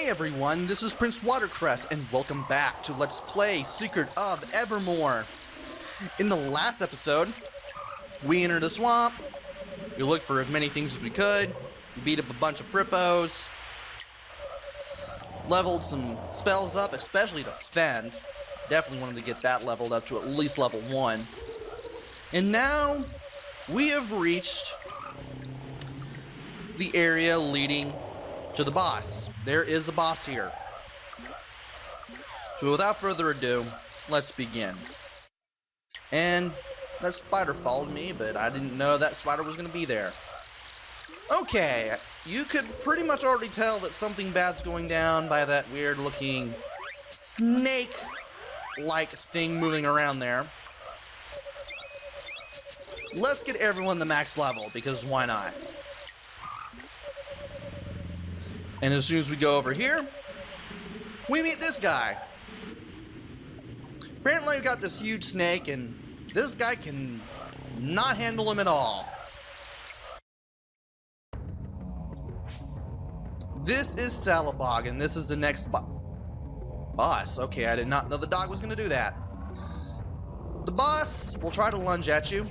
Hey everyone, this is Prince Watercress, and welcome back to Let's Play Secret of Evermore. In the last episode, we entered a swamp, we looked for as many things as we could, we beat up a bunch of frippos, leveled some spells up, especially to Fend. Definitely wanted to get that leveled up to at least level 1. And now, we have reached the area leading to the boss. There is a boss here. So without further ado, let's begin. And that spider followed me, but I didn't know that spider was going to be there. Okay, you could pretty much already tell that something bad's going down by that weird looking snake-like thing moving around there. Let's get everyone the max level, because why not? And as soon as we go over here, we meet this guy. Apparently we've got this huge snake, and this guy can not handle him at all. This is Sala-Bogged, and this is the next boss. Okay, I did not know the dog was going to do that. The boss will try to lunge at you,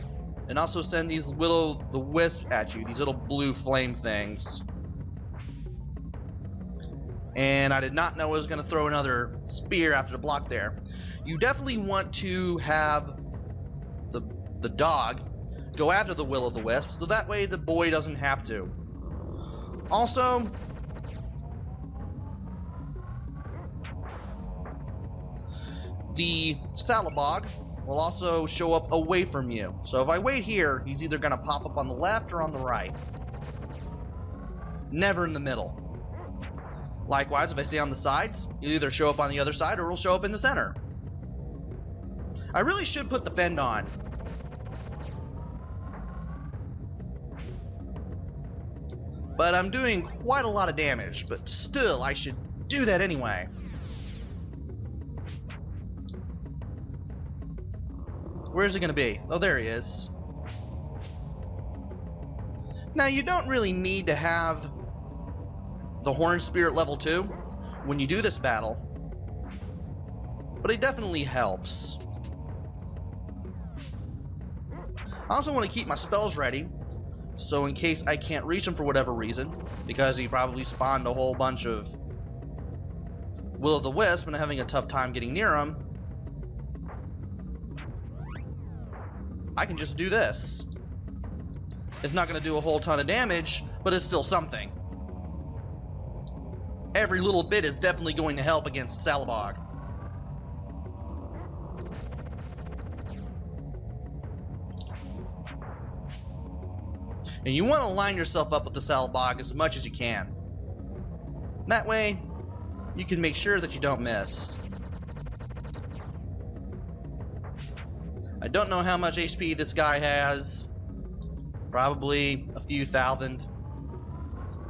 and also send these will-o'-the-wisps at you, these little blue flame things. And I did not know I was going to throw another spear after the block there. You definitely want to have the dog go after the will-o'-the-wisp, so that way the boy doesn't have to. Also, the Salabog will also show up away from you. So if I wait here, he's either going to pop up on the left or on the right. Never in the middle. Likewise, if I stay on the sides, he'll either show up on the other side or he'll show up in the center. I really should put the fend on. But I'm doing quite a lot of damage, but still, I should do that anyway. Where's he gonna be? Oh, there he is. Now, you don't really need to have the Horn Spirit level 2 when you do this battle, but it definitely helps. I also want to keep my spells ready, so in case I can't reach him for whatever reason, because he probably spawned a whole bunch of will-o'-the-wisp and I'm having a tough time getting near him, I can just do this. It's not going to do a whole ton of damage, but it's still something. Every little bit is definitely going to help against Salabog. And you want to line yourself up with the Salabog as much as you can. That way, you can make sure that you don't miss. I don't know how much HP this guy has. Probably a few thousand.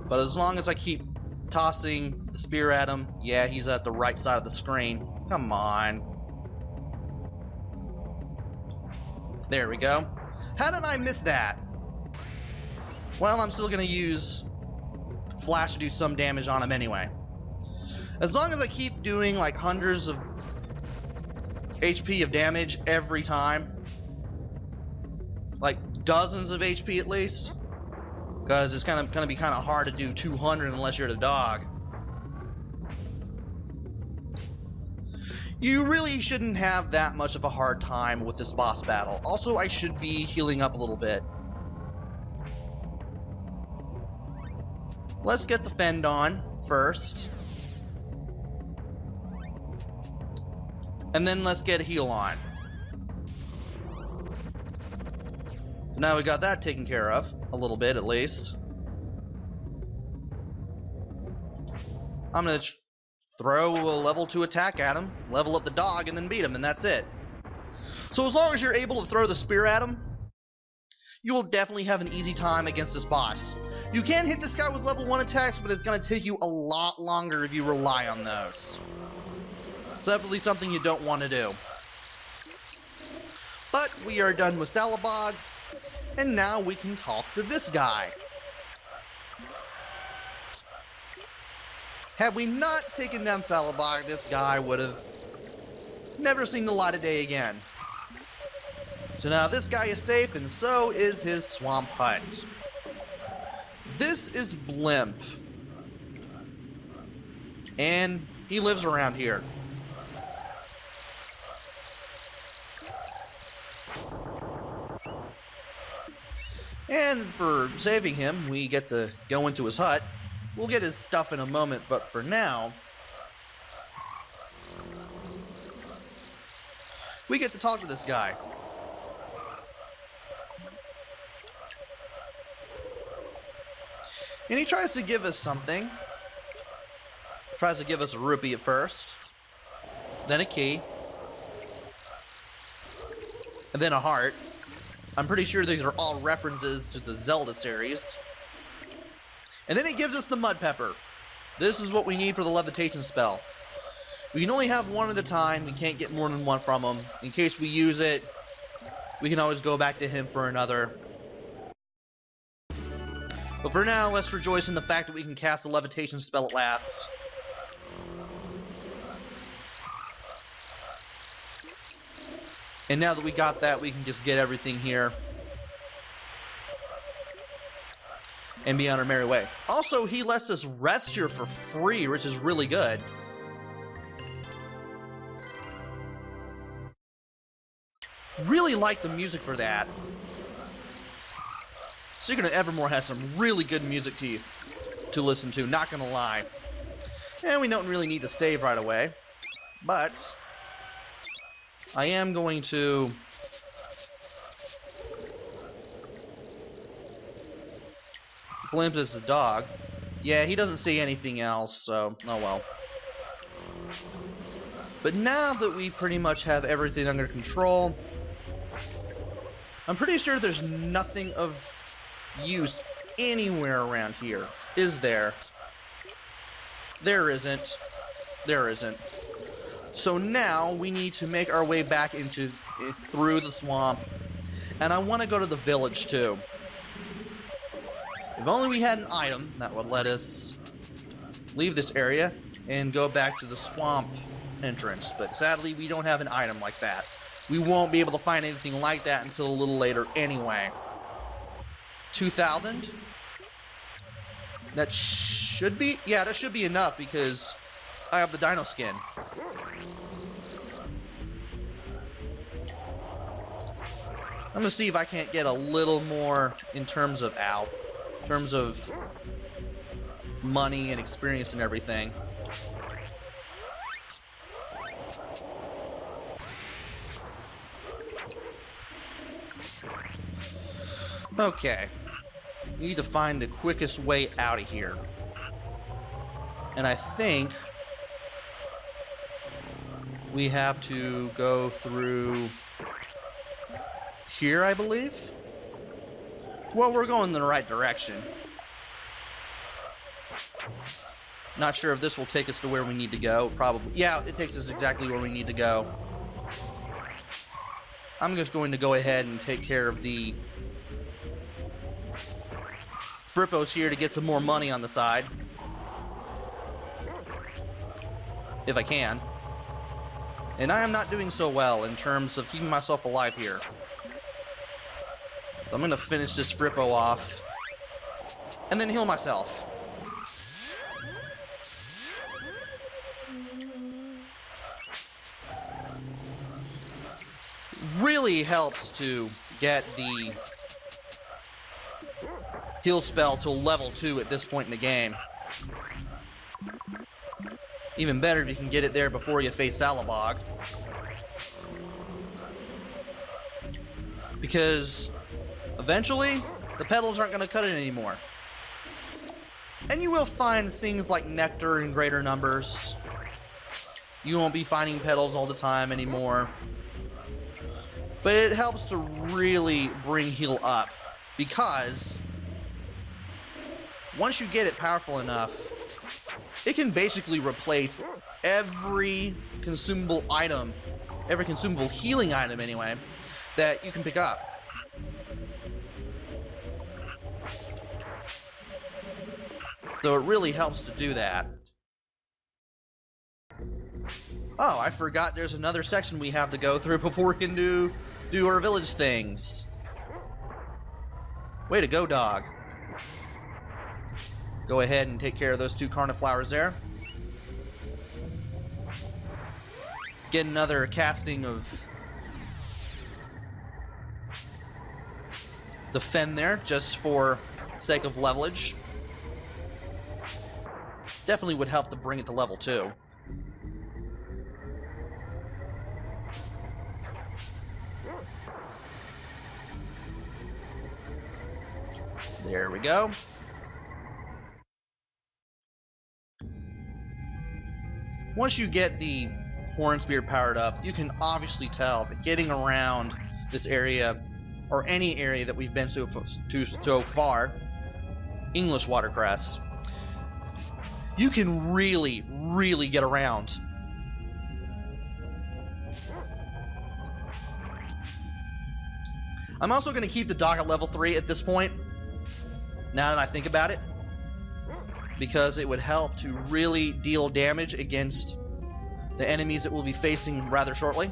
But as long as I keep tossing the spear at him, yeah, he's at the right side of the screen. Come on. There we go. How did I miss that? Well, I'm still gonna use Flash to do some damage on him anyway. As long as I keep doing like hundreds of HP of damage every time, like dozens of HP at least, because it's gonna be kind of hard to do 200 unless you're the dog. You really shouldn't have that much of a hard time with this boss battle. Also, I should be healing up a little bit. Let's get the fend on first. And then let's get a heal on. So now we got that taken care of. A little bit, at least. I'm gonna throw a level 2 attack at him, level up the dog, and then beat him, and that's it. So as long as you're able to throw the spear at him, you will definitely have an easy time against this boss. You can hit this guy with level 1 attacks, but it's gonna take you a lot longer if you rely on those. So definitely something you don't want to do. But we are done with Salabog, and now we can talk to this guy. Had we not taken down Salabog, this guy would have never seen the light of day again. So now this guy is safe, and so is his swamp hut. This is Blimp. And he lives around here. And for saving him, we get to go into his hut. We'll get his stuff in a moment, but for now, we get to talk to this guy. And he tries to give us something. Tries to give us a rupee at first, then a key, and then a heart. I'm pretty sure these are all references to the Zelda series. And then he gives us the mud pepper. This is what we need for the levitation spell. We can only have one at a time. We can't get more than one from him. In case we use it, we can always go back to him for another. But for now, let's rejoice in the fact that we can cast the levitation spell at last. And now that we got that, we can just get everything here and be on our merry way. Also, he lets us rest here for free, which is really good. Really like the music for that. Secret of Evermore has some really good music to listen to, not gonna lie. And we don't really need to save right away, but I am going to Blimp is the dog. Yeah, he doesn't see anything else, so oh well. But now that we pretty much have everything under control, I'm pretty sure there's nothing of use anywhere around here, is there? There isn't. There isn't. So now we need to make our way back through the swamp, and I want to go to the village too. If only we had an item that would let us leave this area and go back to the swamp entrance, but sadly we don't have an item like that. We won't be able to find anything like that until a little later anyway. 2,000? That should be, yeah, that should be enough because I have the dino skin. I'm gonna see if I can't get a little more in terms of money and experience and everything. Okay. We need to find the quickest way out of here. And I think we have to go through here, I believe. Well, we're going in the right direction. Not sure if this will take us to where we need to go. Probably. Yeah, it takes us exactly where we need to go. I'm just going to go ahead and take care of the Frippos here to get some more money on the side. If I can. And I am not doing so well in terms of keeping myself alive here. So I'm going to finish this Frippo off and then heal myself. Really helps to get the heal spell to level 2 at this point in the game. Even better if you can get it there before you face Sala-Bogged. Because eventually, the petals aren't going to cut it anymore. And you will find things like nectar in greater numbers. You won't be finding petals all the time anymore. But it helps to really bring heal up. Because once you get it powerful enough, it can basically replace every consumable item, every consumable healing item anyway, that you can pick up. So it really helps to do that. Oh, I forgot there's another section we have to go through before we can do our village things. Way to go, dog. Go ahead and take care of those 2 cornflowers there. Get another casting of the fen there, just for sake of levelage. Definitely would help to bring it to level 2. There we go. Once you get the Horn Spear powered up, you can obviously tell that getting around this area, or any area that we've been so far, English watercress, you can really get around. I'm also going to keep the dog at level 3 at this point, now that I think about it, because it would help to really deal damage against the enemies that we'll be facing rather shortly.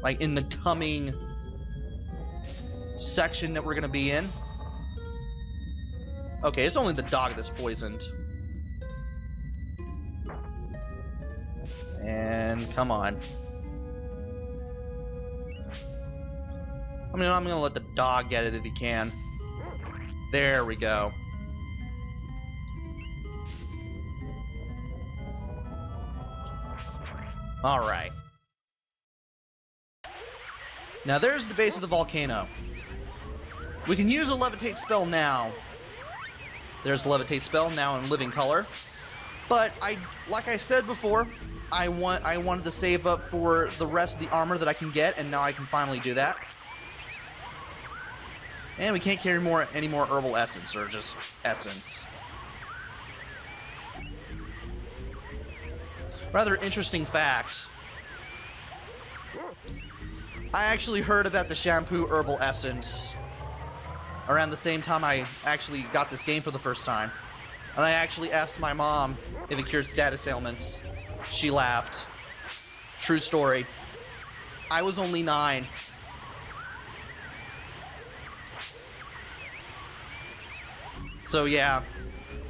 Like in the coming section that we're going to be in. Okay, it's only the dog that's poisoned. And come on. I mean, I'm going to let the dog get it if he can. There we go. Alright. Now there's the base of the volcano. We can use a levitate spell now. There's the levitate spell now in living color. But like I said before, I wanted to save up for the rest of the armor that I can get, and now I can finally do that. And we can't carry any more herbal essence, or just essence. Rather interesting fact. I actually heard about the shampoo herbal essence around the same time I actually got this game for the first time. And I actually asked my mom if it cured status ailments. She laughed. True story. I was only 9. So yeah,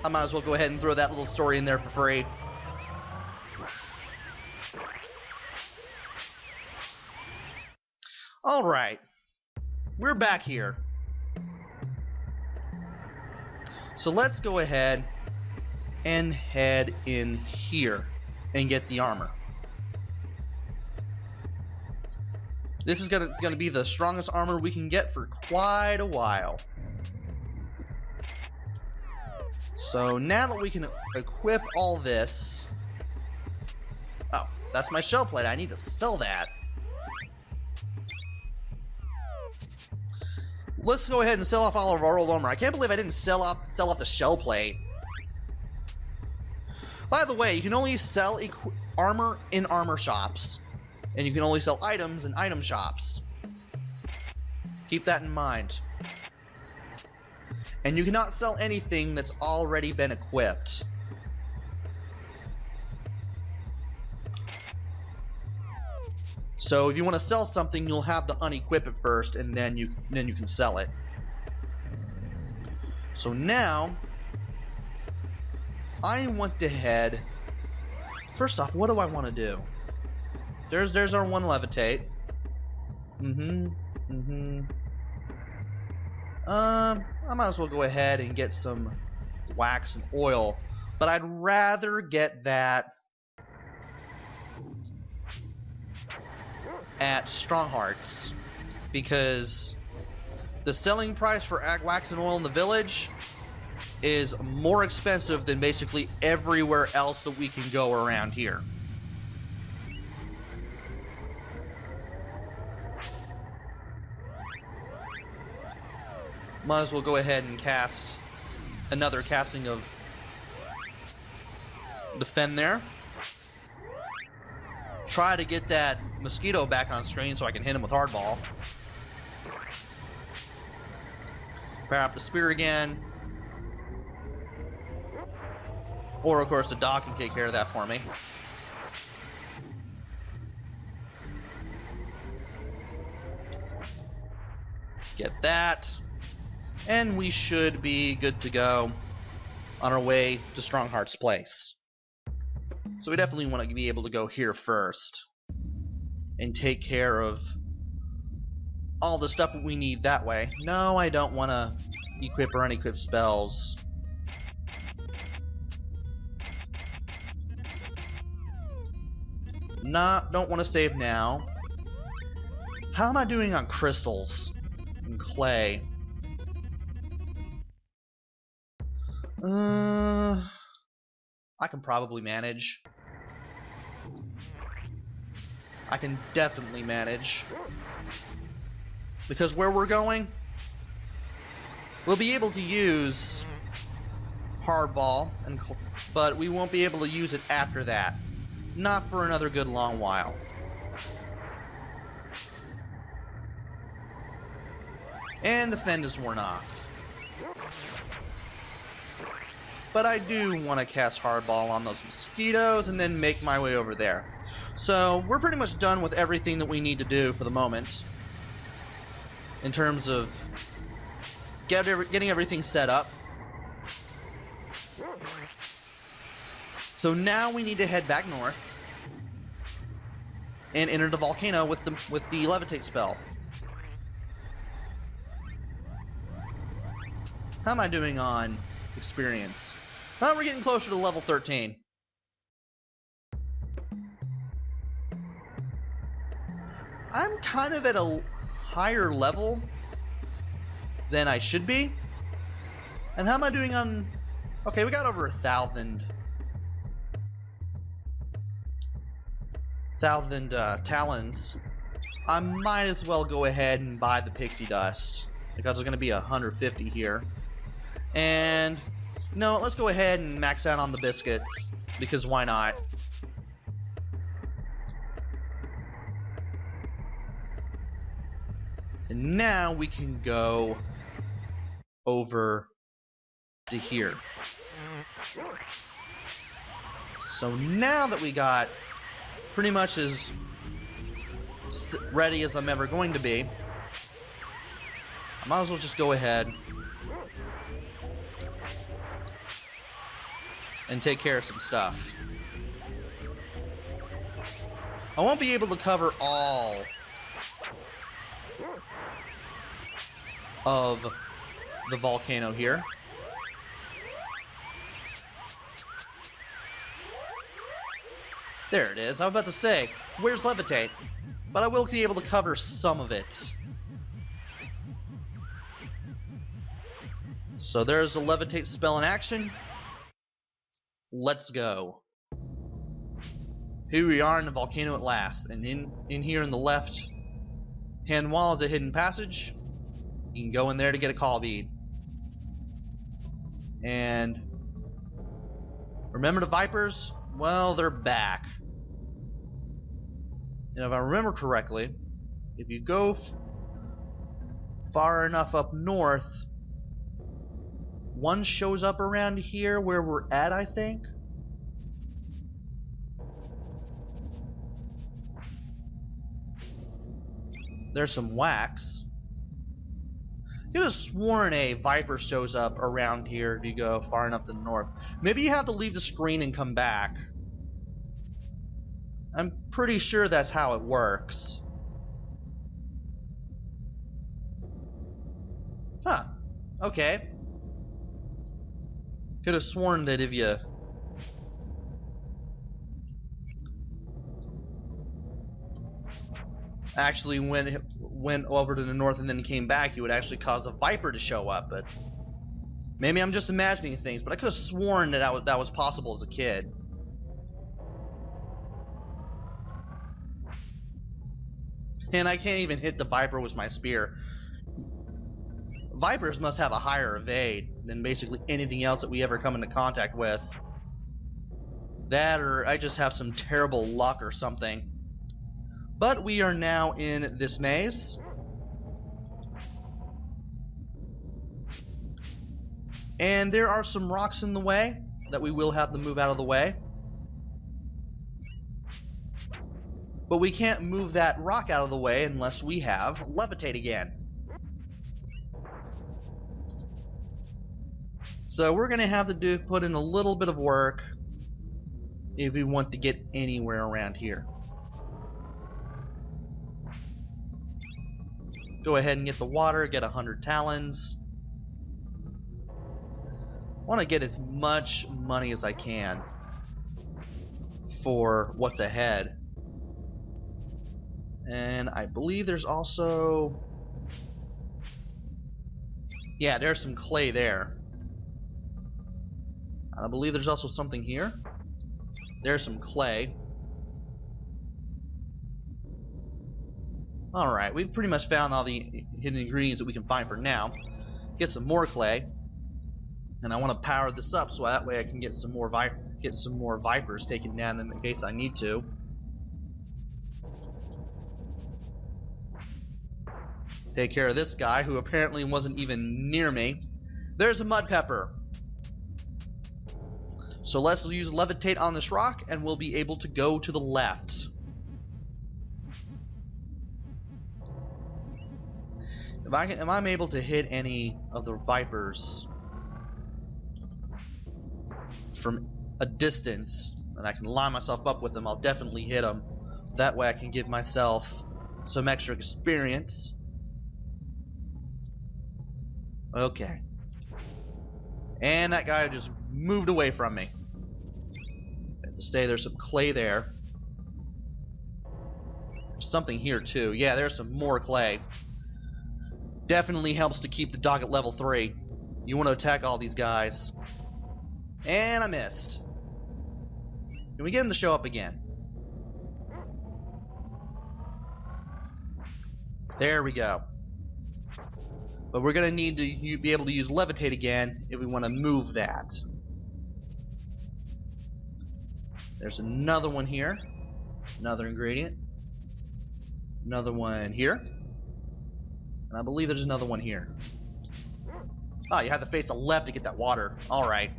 I might as well go ahead and throw that little story in there for free. Alright, we're back here. So let's go ahead and head in here and get the armor. This is gonna be the strongest armor we can get for quite a while. So now that we can equip all this... Oh, that's my shell plate. I need to sell that. Let's go ahead and sell off all of our old armor. I can't believe I didn't sell off the shell plate. By the way, you can only sell armor in armor shops. And you can only sell items in item shops. Keep that in mind. And you cannot sell anything that's already been equipped. So if you want to sell something, you'll have to unequip it first, and then you can sell it. So now I want to head. First off, what do I want to do? There's our one levitate. I might as well go ahead and get some wax and oil, but I'd rather get that at Stronghearts, because the selling price for wax and oil in the village is more expensive than basically everywhere else that we can go around here. Might as well go ahead and cast another casting of the fen there. Try to get that mosquito back on screen so I can hit him with hardball. Power up the spear again. Or of course the dog can take care of that for me. Get that. And we should be good to go on our way to Strongheart's place. So we definitely want to be able to go here first and take care of all the stuff that we need that way. No, I don't want to equip or unequip spells. Don't want to save now. How am I doing on crystals and clay? I can probably manage. I can definitely manage. Because where we're going, we'll be able to use Hardball, but we won't be able to use it after that. Not for another good long while. And the fend is worn off. But I do want to cast Hardball on those mosquitoes and then make my way over there. So we're pretty much done with everything that we need to do for the moment. In terms of getting everything set up. So now we need to head back north and enter the volcano with the levitate spell. How am I doing on experience? Oh, we're getting closer to level 13. I'm kind of at a higher level than I should be. And how am I doing on... Okay, we got over 1,000 talons. I might as well go ahead and buy the pixie dust, because there's going to be 150 here. And no, let's go ahead and max out on the biscuits, because why not? And now we can go over to here. So now that we got pretty much as ready as I'm ever going to be, I might as well just go ahead and take care of some stuff. I won't be able to cover all of the volcano here. There it is. I was about to say, where's levitate? But I will be able to cover some of it. So there's a levitate spell in action. Let's go. Here we are in the volcano at last, and in here in the left hand wall is a hidden passage. You can go in there to get a call bead. And remember the vipers? Well, they're back. And if I remember correctly, if you go far enough up north, one shows up around here where we're at, I think. There's some wax. I could have sworn a viper shows up around here if you go far enough to the north. Maybe you have to leave the screen and come back. I'm pretty sure that's how it works. Huh. Okay. Could have sworn that if you actually went over to the north and then came back, you would actually cause a viper to show up. But maybe I'm just imagining things. But I could have sworn that that was possible as a kid. And I can't even hit the viper with my spear. Vipers must have a higher evade than basically anything else that we ever come into contact with. That, or I just have some terrible luck or something. But we are now in this maze. And there are some rocks in the way that we will have to move out of the way. But we can't move that rock out of the way unless we have levitate again. So we're gonna have to put in a little bit of work if we want to get anywhere around here. Go ahead and get the water, get 100 talons. I want to get as much money as I can for what's ahead. And I believe there's also... yeah, there's some clay there. I believe there's also something here. There's some clay. Alright, we've pretty much found all the hidden ingredients that we can find for now. Get some more clay. And I want to power this up so that way I can get some more vipers taken down in case I need to. Take care of this guy who apparently wasn't even near me. There's a mud pepper. So let's use levitate on this rock and we'll be able to go to the left. If I'm able to hit any of the vipers from a distance and I can line myself up with them, I'll definitely hit them. So that way I can give myself some extra experience. Okay. And that guy just moved away from me. I have to say there's some clay there. There's something here too. Yeah, there's some more clay. Definitely helps to keep the dog at level 3. You want to attack all these guys. And I missed. Can we get him to show up again? There we go. But we're going to need to be able to use levitate again if we want to move that. There's another one here. Another ingredient. Another one here. And I believe there's another one here. Oh, you have to face the left to get that water. Alright.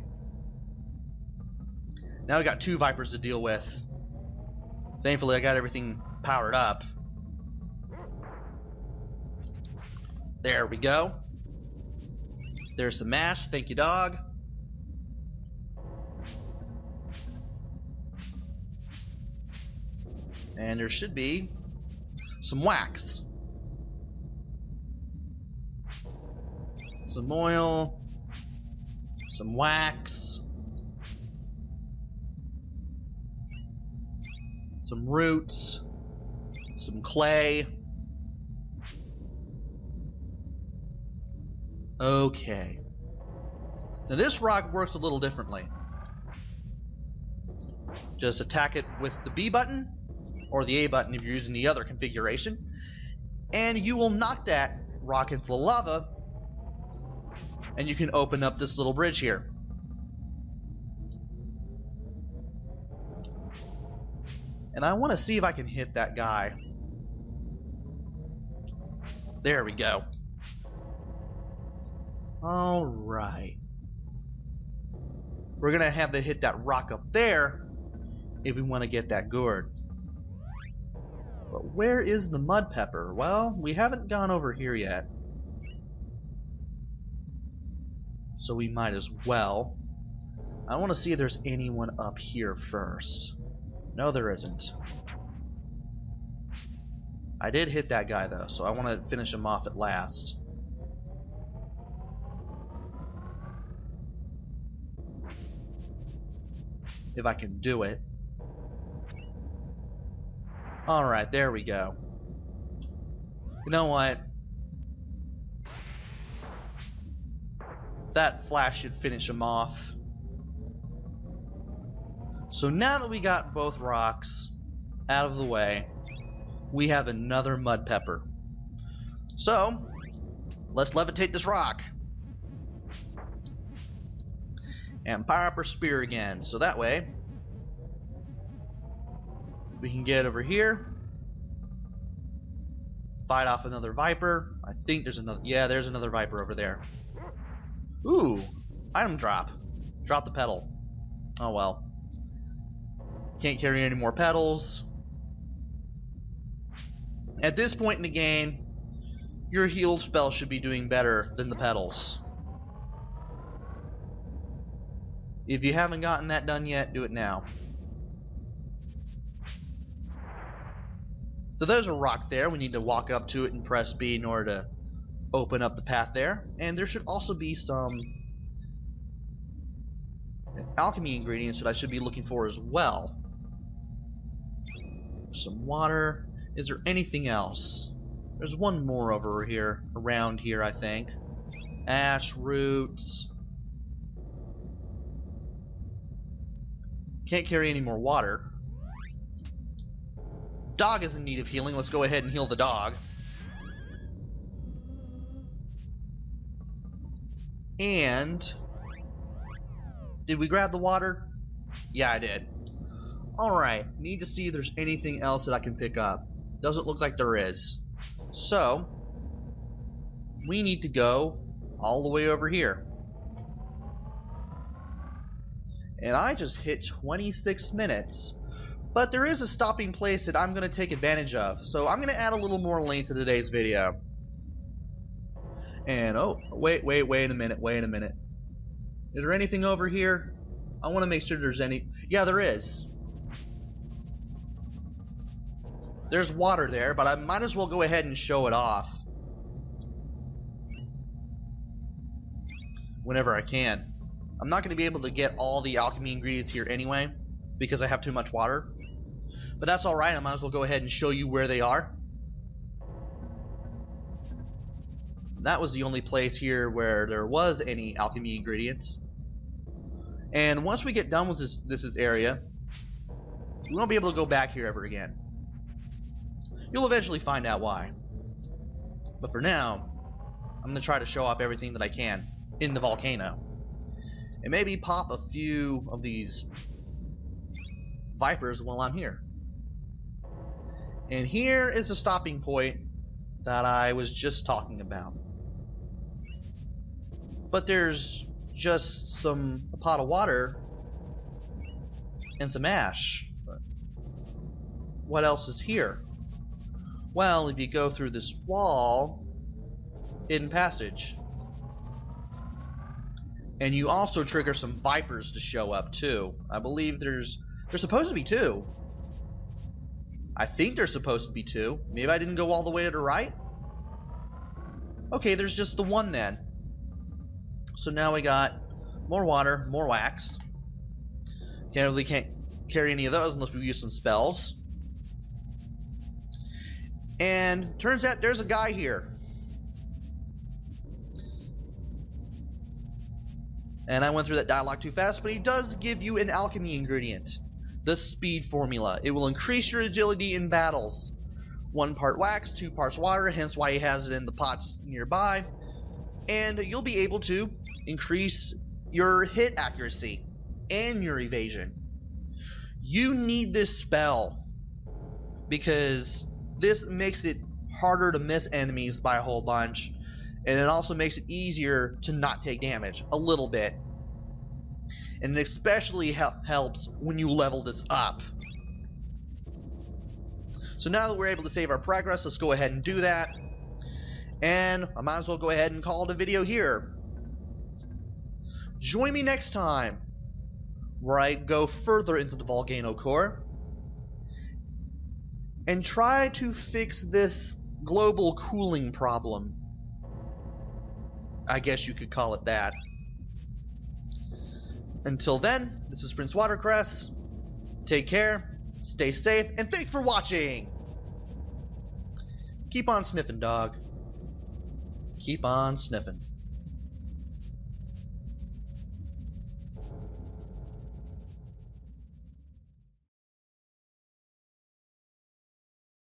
Now we got 2 vipers to deal with. Thankfully I got everything powered up. There we go. There's some mash. Thank you, dog. And there should be some wax. Some oil. Some wax. Some roots. Some clay. Okay. Now this rock works a little differently. Just attack it with the B button, or the A button if you're using the other configuration, and you will knock that rock into the lava, and you can open up this little bridge here. And I want to see if I can hit that guy. There we go. Alright. We're going to have to hit that rock up there if we want to get that gourd. But where is the mud pepper? Well, we haven't gone over here yet. So we might as well. I want to see if there's anyone up here first. No, there isn't. I did hit that guy though, so I want to finish him off at last. If I can do it. Alright, there we go. You know what? That flash should finish him off. So now that we got both rocks out of the way, we have another mud pepper. So, let's levitate this rock. And power up our spear again, so that way we can get over here, fight off another viper. I think there's another, yeah, there's another viper over there. Ooh, item drop. Drop the pedal. Oh well. Can't carry any more pedals. At this point in the game, your heal spell should be doing better than the pedals. If you haven't gotten that done yet, do it now. So there's a rock there. We need to walk up to it and press B in order to open up the path there. And there should also be some alchemy ingredients that I should be looking for as well. Some water. Is there anything else? There's one more over here, around here, I think. Ash roots. Can't carry any more water. Dog is in need of healing. Let's go ahead and heal the dog. And did we grab the water? Yeah, I did. Alright, need to see if there's anything else that I can pick up. Doesn't look like there is. So, we need to go all the way over here. And I just hit 26 minutes. But there is a stopping place that I'm going to take advantage of. So I'm going to add a little more length to today's video. And, oh, wait a minute. Is there anything over here? I want to make sure there's any... Yeah, there is. There's water there, but I might as well go ahead and show it off. Whenever I can. I'm not going to be able to get all the alchemy ingredients here anyway, because I have too much water. But that's alright, I might as well go ahead and show you where they are. That was the only place here where there was any alchemy ingredients. And once we get done with this area, we won't be able to go back here ever again. You'll eventually find out why. But for now, I'm going to try to show off everything that I can in the volcano. And maybe pop a few of these vipers while I'm here. And here is the stopping point that I was just talking about. But there's just a pot of water and some ash. But what else is here? Well, if you go through this wall, hidden passage. And you also trigger some vipers to show up too. I believe there's supposed to be two. I think there's supposed to be two. Maybe I didn't go all the way to the right? Okay, there's just the one then. So now we got more water, more wax. Can't carry any of those unless we use some spells. And turns out there's a guy here. And I went through that dialogue too fast, but he does give you an alchemy ingredient. The speed formula. It will increase your agility in battles. 1 part wax, 2 parts water, hence why he has it in the pots nearby. And you'll be able to increase your hit accuracy and your evasion. You need this spell because this makes it harder to miss enemies by a whole bunch, and it also makes it easier to not take damage a little bit. And it especially helps when you level this up. So now that we're able to save our progress, let's go ahead and do that. And I might as well go ahead and call it a video here. Join me next time, where I go further into the volcano core and try to fix this global cooling problem. I guess you could call it that. Until then, this is Prince Watercress. Take care, stay safe, and thanks for watching! Keep on sniffing, dog. Keep on sniffing.